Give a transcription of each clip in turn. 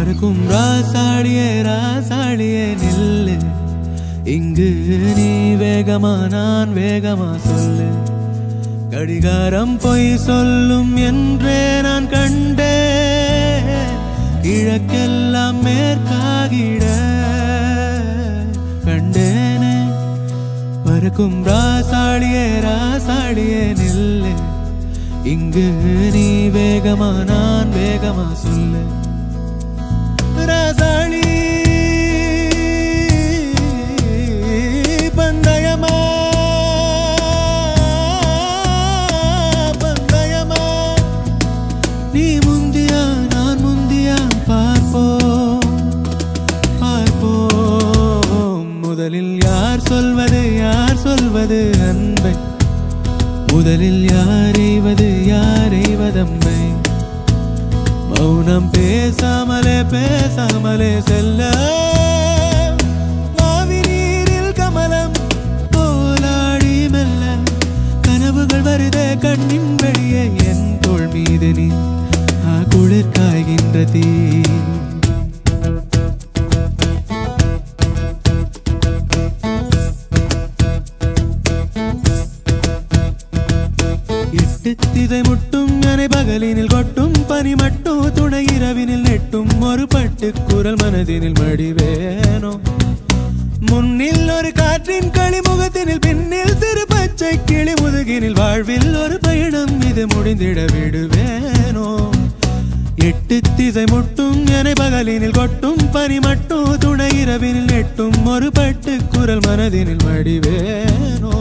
பறக்கும் ராசாடியே ராசாடியே நில்லு இங்கு நீ வேகமா நான் வேகமா சொல்லு கடிகாரம் பொய் சொல்லும் என்றே நான் கண்டே கிழக்கெல்லாம் மேற்காகிட கண்டேனே பறக்கும் ராசாடியே ராசாடியே நில்லு இங்கு நீ வேகமா நான் வேகமா சொல்லு ராசாளி பந்தயமா பந்தயமா நீ முந்தியா நான் முந்தியா பார்ப்போம் பார்ப்போம் முதலில் யார் சொல்வது அன்பை முதலில் யாரைவது யாரைவதம்மை மௌனம் பேசாமலே பேசாமலே செல்ல ஆவி நீரில் கமலம் போலாடி மெல்ல கனவுகள் வருதே கண்ணின் வெளியே என் தோள் மீது நீ குளிர் காய்கின்ற தீ திசை முட்டும் எனை பகலினில் கொட்டும் பனி மட்டும் துணை இரவினில் நெட்டும் ஒரு பட்டு குரல் மனதினில் மடிவேனோ முன்னில் ஒரு காற்றின் களிமுகத்தினில் பின்னில் சிறு பச்சை கிளி முதுகினில் வாழ்வில் ஒரு பயணம் இது முடிந்திட விடுவேனோ எட்டு திசை முட்டும் எனை பகலினில் கொட்டும் பனி மட்டும் துணை இரவினில் நெட்டும் ஒரு பட்டு குரல் மனதினில் மடிவேனோ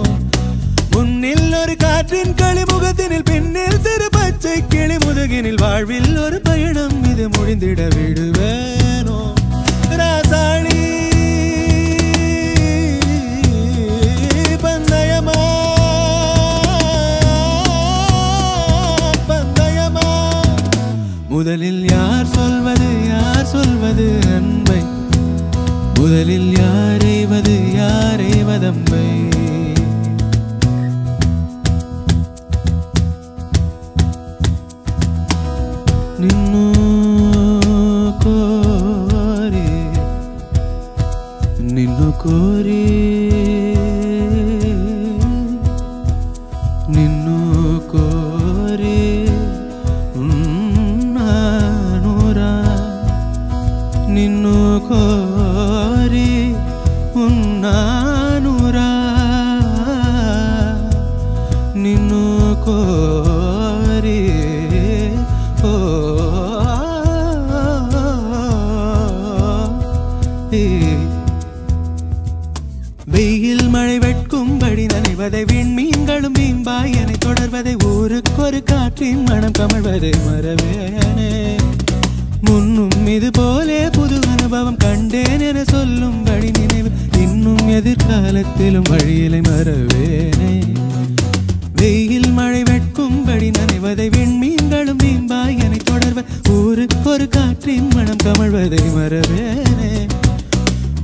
முன்னில் ஒரு காற்றின் களிமுகத்தினில் பின்னில் சிறு பச்சை கிளி முதுகினில் வாழ்வில் ஒரு பயணம் இது முடிந்திட விடுவேனோ ராசாளி பந்தயமா பந்தயமா முதலில் யார் சொல்வது அன்பை முதலில் யாரைவது யாரைவதம்பை நின்னு கோரி ನಿನ್ನು ಕೋರಿ ಉನ್ನಾನೂರ ನಿನ್ನು ಕೋರಿ ಉನ್ನಾನೂರ ನಿನ್ನು ಕೋರಿ வெயில் மழை வெட்கும்படி நனைவதை விண்மீன்களும் வீம்பாய் என தொடர்வதை ஊருக்கொரு காற்றின் மனம் கமழ்வதை மறவேனே முன்னும் இது போலே புது அனுபவம் கண்டேன் என சொல்லும்படி நினைவு இன்னும் எதிர்காலத்திலும் வழியிலை மறவேனே வெயில் மழை வெட்கும்படி நனைவதை விண்மீன்களும் வீம்பாய் என தொடர்வ ஊருக்கொரு காற்றின் மனம் கமழ்வதை மறவேனே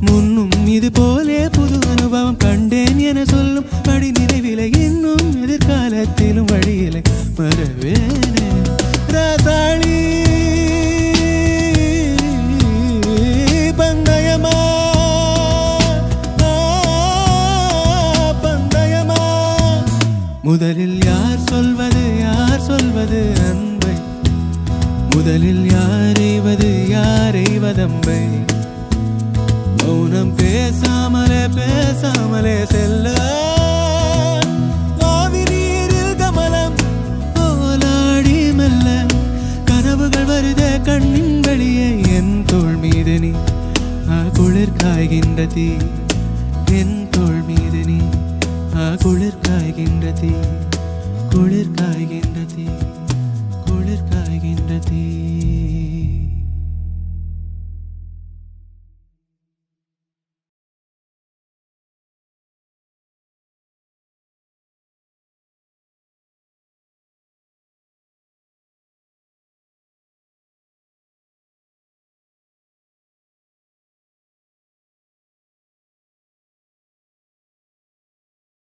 முன்னும் இது போலே புது அனுபவம் கண்டேன் என சொல்லும் படி நினைவிலை இன்னும் எதிர்காலத்திலும் வழியிலை மறவேனே ராசாளி பந்தயமா பந்தயமா முதலில் யார் சொல்வது அன்பை முதலில் யாரைவதம்பை மௌனம் பேசாமலே செல்ல ஆவி நீரில் கமலம் போலாடி மெல்ல கனவுகள் வருதே கண்ணின் வெளியே என் தோள் மீது நீ குளிர் காய்கின்ற தீ என் தோள் மீது நீ குளிர் காய்கின்ற தீ குளிர் காய்கின்ற தீ குளிர் காய்கின்ற தீ